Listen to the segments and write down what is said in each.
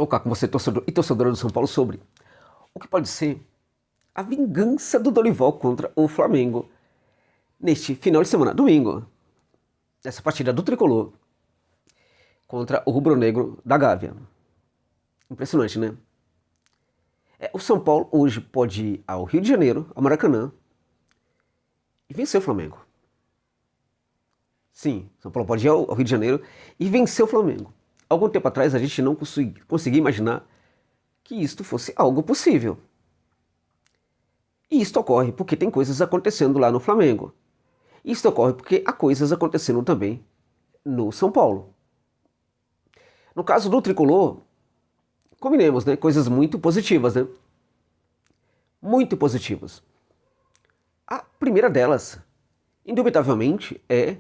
tocar com você, torcedor e torcedora do São Paulo, sobre o que pode ser a vingança do Dorival contra o Flamengo neste final de semana, domingo, nessa partida do Tricolor contra o rubro-negro da Gávea. Impressionante, né? O São Paulo hoje pode ir ao Rio de Janeiro, ao Maracanã, e vencer o Flamengo. Sim, São Paulo pode ir ao Rio de Janeiro e vencer o Flamengo. Algum tempo atrás a gente não conseguia imaginar que isto fosse algo possível. E isto ocorre porque tem coisas acontecendo lá no Flamengo. Isto ocorre porque há coisas acontecendo também no São Paulo. No caso do Tricolor, combinemos, né? Coisas muito positivas, né? Muito positivas. A primeira delas, indubitavelmente, é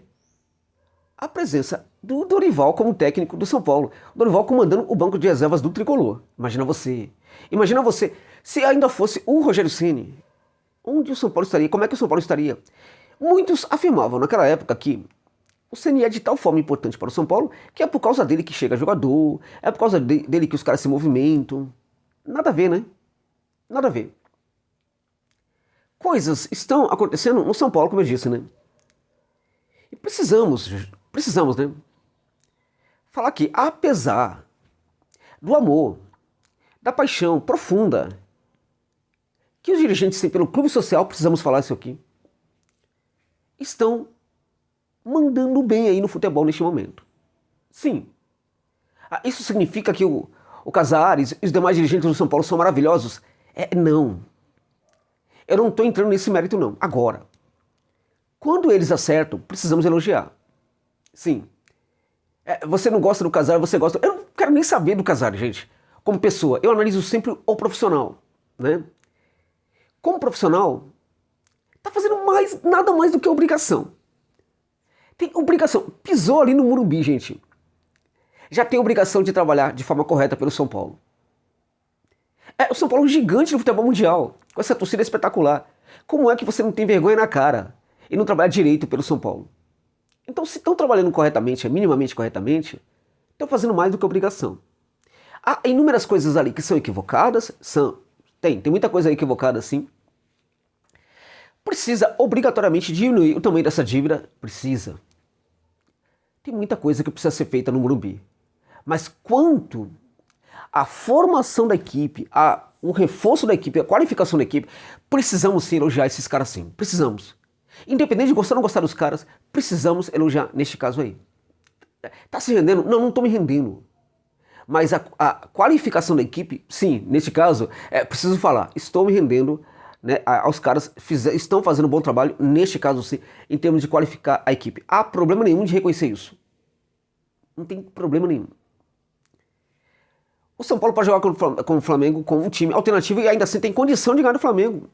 a presença do Dorival como técnico do São Paulo. O Dorival comandando o banco de reservas do Tricolor. Imagina você, se ainda fosse o Rogério Ceni, onde o São Paulo estaria? Como é que o São Paulo estaria? Muitos afirmavam naquela época que o Ceni é de tal forma importante para o São Paulo que é por causa dele que chega jogador, é por causa dele que os caras se movimentam. Nada a ver, né? Nada a ver. Coisas estão acontecendo no São Paulo, como eu disse, né? E precisamos, né? Falar que, apesar do amor, da paixão profunda que os dirigentes têm pelo clube social, precisamos falar isso aqui, estão mandando bem aí no futebol neste momento. Sim. Isso significa que o Casares e os demais dirigentes do São Paulo são maravilhosos? Não. Eu não estou entrando nesse mérito, não. Agora, quando eles acertam, precisamos elogiar. Sim. Você não gosta do Casares, você gosta... Eu não quero nem saber do Casares, gente. Como pessoa, eu analiso sempre o profissional, né? Como profissional, tá fazendo nada mais do que obrigação. Tem obrigação. Pisou ali no Morumbi, gente. Já tem obrigação de trabalhar de forma correta pelo São Paulo. O São Paulo é um gigante do futebol mundial, com essa torcida espetacular. Como é que você não tem vergonha na cara e não trabalha direito pelo São Paulo? Então, se estão trabalhando corretamente, minimamente corretamente, estão fazendo mais do que obrigação. Há inúmeras coisas ali que são equivocadas, tem muita coisa aí equivocada, sim. Precisa obrigatoriamente diminuir o tamanho dessa dívida? Precisa. Tem muita coisa que precisa ser feita no Morumbi. Mas quanto à formação da equipe, o reforço da equipe, a qualificação da equipe, precisamos sim elogiar esses caras sim. Precisamos. Independente de gostar ou não gostar dos caras, precisamos elogiar neste caso aí. Tá se rendendo? Não estou me rendendo. Mas a qualificação da equipe, sim, neste caso, preciso falar, estou me rendendo, né, aos caras, estão fazendo um bom trabalho, neste caso sim, em termos de qualificar a equipe. Há problema nenhum de reconhecer isso. Não tem problema nenhum. O São Paulo pode jogar com o Flamengo, com um time alternativo e ainda assim tem condição de ganhar do Flamengo.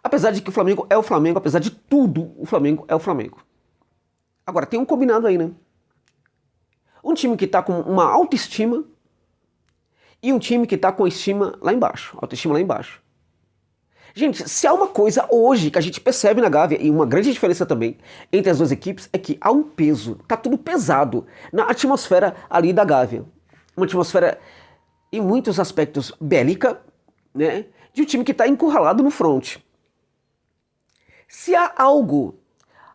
Apesar de que o Flamengo é o Flamengo, apesar de tudo, o Flamengo é o Flamengo. Agora, tem um combinado aí, né? Um time que tá com uma autoestima e um time que tá com a estima lá embaixo, autoestima lá embaixo. Gente, se há uma coisa hoje que a gente percebe na Gávea, e uma grande diferença também entre as duas equipes, é que há um peso, tá tudo pesado na atmosfera ali da Gávea. Uma atmosfera, em muitos aspectos, bélica, né, de um time que está encurralado no front. Se há algo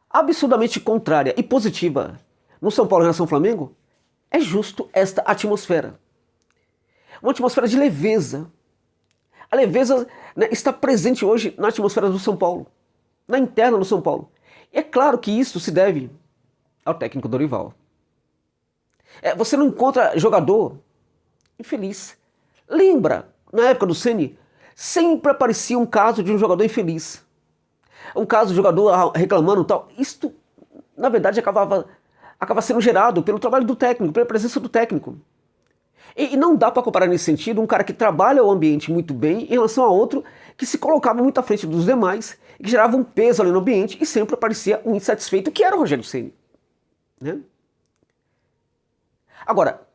absurdamente contrária e positiva no São Paulo em relação ao Flamengo, é justo esta atmosfera. Uma atmosfera de leveza. A leveza, né, está presente hoje na atmosfera do São Paulo, na interna do São Paulo. E é claro que isso se deve ao técnico Dorival. Você não encontra jogador infeliz. Lembra, na época do Ceni, sempre aparecia um caso de um jogador infeliz. Um caso de jogador reclamando e tal. Isto, na verdade, acaba sendo gerado pelo trabalho do técnico, pela presença do técnico. E não dá para comparar nesse sentido um cara que trabalha o ambiente muito bem em relação a outro que se colocava muito à frente dos demais, que gerava um peso ali no ambiente e sempre aparecia um insatisfeito, que era o Rogério Ceni, né? Agora,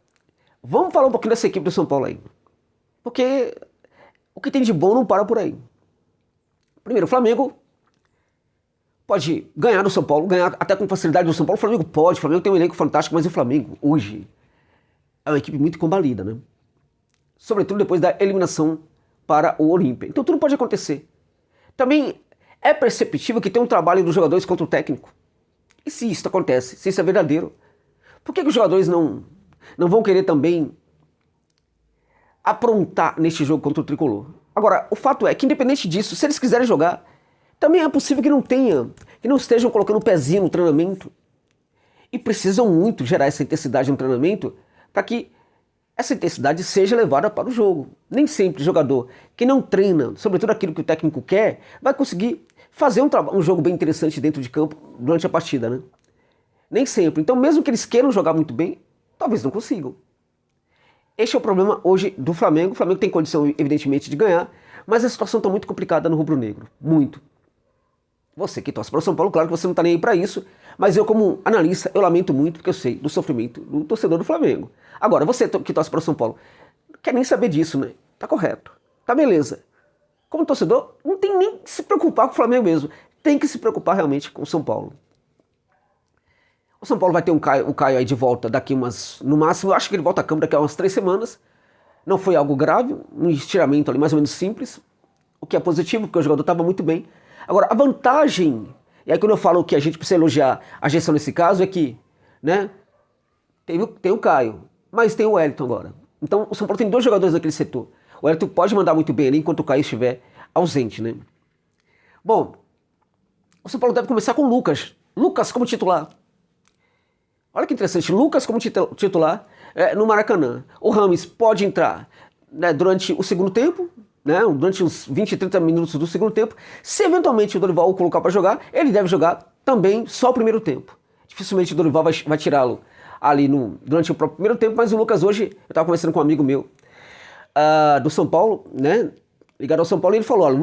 vamos falar um pouquinho dessa equipe do São Paulo aí. Porque o que tem de bom não para por aí. Primeiro, o Flamengo pode ganhar do São Paulo, ganhar até com facilidade do São Paulo. O Flamengo pode, o Flamengo tem um elenco fantástico, mas o Flamengo, hoje, é uma equipe muito combalida, né? sobretudo depois da eliminação para o Olímpia. Então tudo pode acontecer. Também é perceptível que tem um trabalho dos jogadores contra o técnico. E se isso acontece, se isso é verdadeiro, por que os jogadores não vão querer também aprontar neste jogo contra o Tricolor? Agora, o fato é que independente disso, se eles quiserem jogar, também é possível que não estejam colocando o pezinho no treinamento e precisam muito gerar essa intensidade no treinamento para que essa intensidade seja levada para o jogo. Nem sempre o jogador que não treina, sobretudo aquilo que o técnico quer, vai conseguir fazer um jogo bem interessante dentro de campo durante a partida, né? Nem sempre. Então, mesmo que eles queiram jogar muito bem, talvez não consigam. Este é o problema hoje do Flamengo. O Flamengo tem condição, evidentemente, de ganhar, mas a situação está muito complicada no rubro-negro. Muito. Você que torce para o São Paulo, claro que você não está nem aí para isso, mas eu, como analista, eu lamento muito, porque eu sei do sofrimento do torcedor do Flamengo. Agora, você que torce para o São Paulo, não quer nem saber disso, né? Tá correto. Tá beleza. Como torcedor, não tem nem que se preocupar com o Flamengo mesmo. Tem que se preocupar realmente com o São Paulo. O São Paulo vai ter o Caio aí de volta daqui no máximo, eu acho que ele volta a campo daqui a umas 3 semanas. Não foi algo grave, um estiramento ali mais ou menos simples, o que é positivo, porque o jogador estava muito bem. Agora, a vantagem, e aí quando eu falo que a gente precisa elogiar a gestão nesse caso, é que, né, tem o Caio, mas tem o Wellington agora. Então, o São Paulo tem 2 jogadores naquele setor. O Wellington pode mandar muito bem ali enquanto o Caio estiver ausente, né? Bom, o São Paulo deve começar com o Lucas. Lucas como titular. Olha que interessante, Lucas como titular no Maracanã. O Rames pode entrar, né, durante o segundo tempo, né, durante os 20, 30 minutos do segundo tempo. Se eventualmente o Dorival o colocar para jogar, ele deve jogar também só o primeiro tempo. Dificilmente o Dorival vai tirá-lo ali durante o próprio primeiro tempo, mas o Lucas hoje, eu estava conversando com um amigo meu do São Paulo, né, ligado ao São Paulo, e ele falou, olha,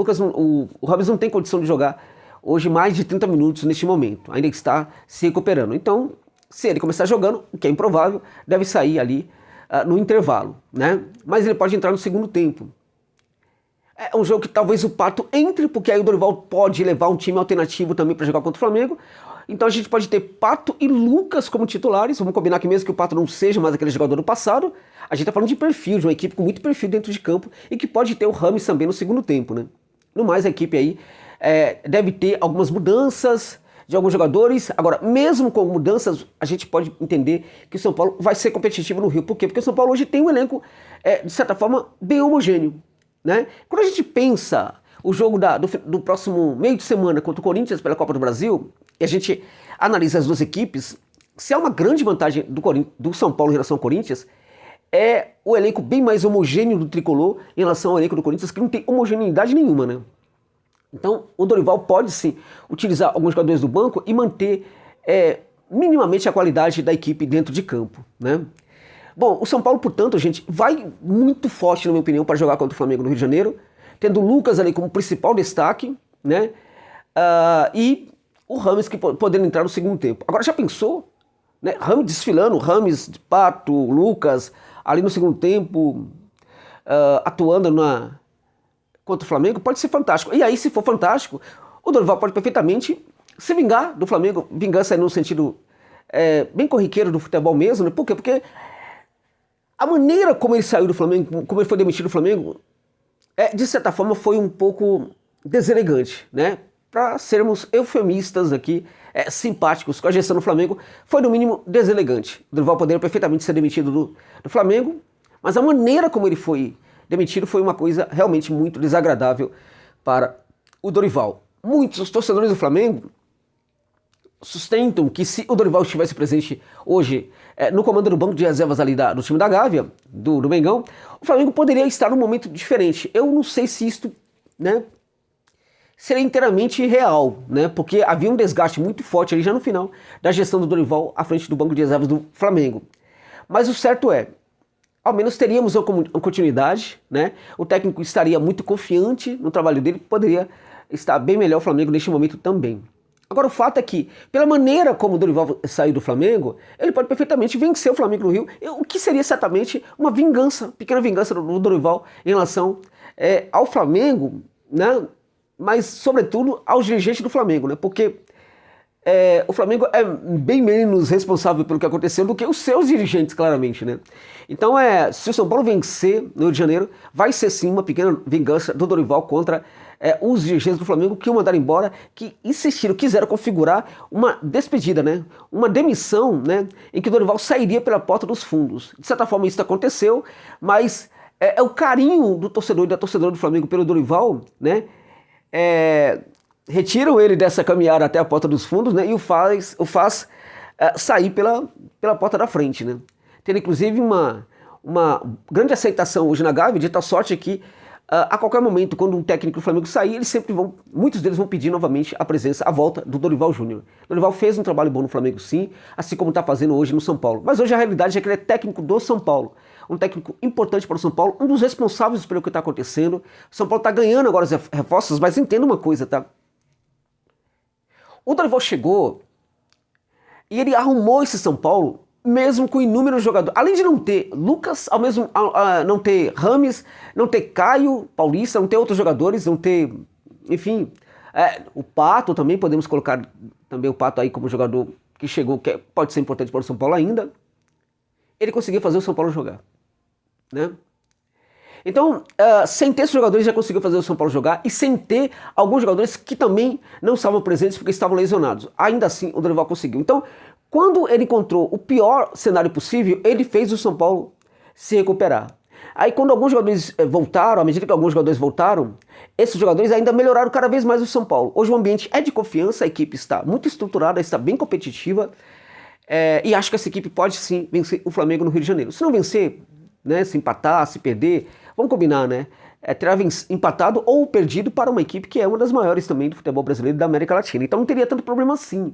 o Rames não tem condição de jogar hoje mais de 30 minutos neste momento, ainda está se recuperando. Então, se ele começar jogando, o que é improvável, deve sair ali no intervalo, né? Mas ele pode entrar no segundo tempo. É um jogo que talvez o Pato entre, porque aí o Dorival pode levar um time alternativo também para jogar contra o Flamengo. Então a gente pode ter Pato e Lucas como titulares. Vamos combinar que mesmo que o Pato não seja mais aquele jogador do passado, a gente está falando de perfil, de uma equipe com muito perfil dentro de campo e que pode ter o Rames também no segundo tempo, né? No mais, a equipe aí deve ter algumas mudanças de alguns jogadores. Agora, mesmo com mudanças, a gente pode entender que o São Paulo vai ser competitivo no Rio. Por quê? Porque o São Paulo hoje tem um elenco, de certa forma, bem homogêneo, né? Quando a gente pensa o jogo do próximo meio de semana contra o Corinthians pela Copa do Brasil, e a gente analisa as duas equipes, se há uma grande vantagem do São Paulo em relação ao Corinthians, é o elenco bem mais homogêneo do Tricolor em relação ao elenco do Corinthians, que não tem homogeneidade nenhuma, né? Então, o Dorival pode sim utilizar alguns jogadores do banco e manter minimamente a qualidade da equipe dentro de campo, né? Bom, o São Paulo, portanto, gente, vai muito forte, na minha opinião, para jogar contra o Flamengo no Rio de Janeiro, tendo o Lucas ali como principal destaque, né? E o Rames que podendo entrar no segundo tempo. Agora, já pensou? Né? Rames desfilando, Rames, Pato, Lucas, ali no segundo tempo, atuando contra o Flamengo, pode ser fantástico. E aí, se for fantástico, o Dorival pode perfeitamente se vingar do Flamengo, vingança no sentido bem corriqueiro do futebol mesmo, né? Por quê? Porque a maneira como ele saiu do Flamengo, como ele foi demitido do Flamengo, de certa forma foi um pouco deselegante, né? Para sermos eufemistas aqui, simpáticos com a gestão do Flamengo, foi no mínimo deselegante. O Dorival poderia perfeitamente ser demitido do Flamengo, mas a maneira como ele foi demitido foi uma coisa realmente muito desagradável para o Dorival. Muitos torcedores do Flamengo sustentam que se o Dorival estivesse presente hoje no comando do banco de reservas ali do time da Gávea, do Mengão, o Flamengo poderia estar num momento diferente. Eu não sei se isto, né, seria inteiramente real, né, porque havia um desgaste muito forte ali já no final da gestão do Dorival à frente do banco de reservas do Flamengo. Mas o certo ao menos teríamos uma continuidade, né? O técnico estaria muito confiante no trabalho dele, poderia estar bem melhor o Flamengo neste momento também. Agora o fato é que, pela maneira como o Dorival saiu do Flamengo, ele pode perfeitamente vencer o Flamengo no Rio, o que seria certamente uma vingança, pequena vingança do Dorival em relação ao Flamengo, né? Mas sobretudo aos dirigentes do Flamengo, né? Porque o Flamengo é bem menos responsável pelo que aconteceu do que os seus dirigentes, claramente, né? Então, se o São Paulo vencer no Rio de Janeiro, vai ser sim uma pequena vingança do Dorival contra os dirigentes do Flamengo que o mandaram embora, que insistiram, quiseram configurar uma despedida, né? Uma demissão, né? Em que o Dorival sairia pela porta dos fundos. De certa forma, isso aconteceu, mas é o carinho do torcedor e da torcedora do Flamengo pelo Dorival, né? Retiram ele dessa caminhada até a porta dos fundos, né, e o faz sair pela porta da frente, né. Tendo inclusive uma grande aceitação hoje na Gávea, de tal sorte que a qualquer momento, quando um técnico do Flamengo sair, muitos deles vão pedir novamente a volta do Dorival Júnior. O Dorival fez um trabalho bom no Flamengo sim, assim como está fazendo hoje no São Paulo. Mas hoje a realidade é que ele é técnico do São Paulo. Um técnico importante para o São Paulo, um dos responsáveis pelo que está acontecendo. O São Paulo está ganhando agora os reforços, mas entenda uma coisa, tá? O Dorival chegou e ele arrumou esse São Paulo mesmo com inúmeros jogadores. Além de não ter Lucas, não ter Rames, não ter Caio Paulista, não ter outros jogadores, não ter, enfim, o Pato também, podemos colocar também o Pato aí como jogador que chegou, que pode ser importante para o São Paulo ainda. Ele conseguiu fazer o São Paulo jogar, né? Então, sem ter esses jogadores, já conseguiu fazer o São Paulo jogar, e sem ter alguns jogadores que também não estavam presentes porque estavam lesionados. Ainda assim, o Dorival conseguiu. Então, quando ele encontrou o pior cenário possível, ele fez o São Paulo se recuperar. Aí, quando alguns jogadores voltaram, à medida que alguns jogadores voltaram, esses jogadores ainda melhoraram cada vez mais o São Paulo. Hoje o ambiente é de confiança, a equipe está muito estruturada, está bem competitiva, e acho que essa equipe pode sim vencer o Flamengo no Rio de Janeiro. Se não vencer, né, se empatar, se perder, vamos combinar, né? Terá empatado ou perdido para uma equipe que é uma das maiores também do futebol brasileiro e da América Latina. Então não teria tanto problema assim.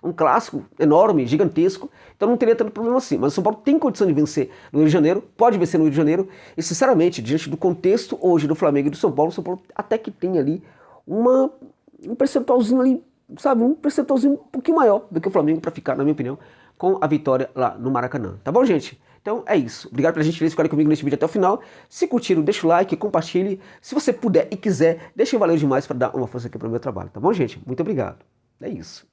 Um clássico enorme, gigantesco, então não teria tanto problema assim. Mas o São Paulo tem condição de vencer no Rio de Janeiro, pode vencer no Rio de Janeiro, e sinceramente, diante do contexto hoje do Flamengo e do São Paulo, o São Paulo até que tem ali um percentualzinho ali, sabe, um percentualzinho um pouquinho maior do que o Flamengo para ficar, na minha opinião, com a vitória lá no Maracanã. Tá bom, gente? Então é isso. Obrigado pela gentileza de ficarem comigo nesse vídeo até o final. Se curtiram, deixa o like, compartilhe. Se você puder e quiser, deixa, valeu demais para dar uma força aqui para o meu trabalho. Tá bom, gente? Muito obrigado. É isso.